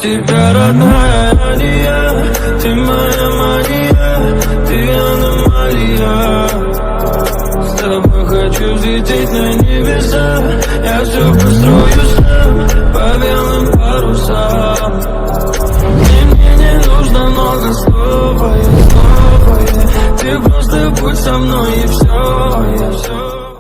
тебя, родная, а не я. Ты моя мания, ты аномалия. С тобой хочу взлететь на небеса. Я все построю сам по белым парусам. Мне не нужно много слов, ты просто будь со мной и все,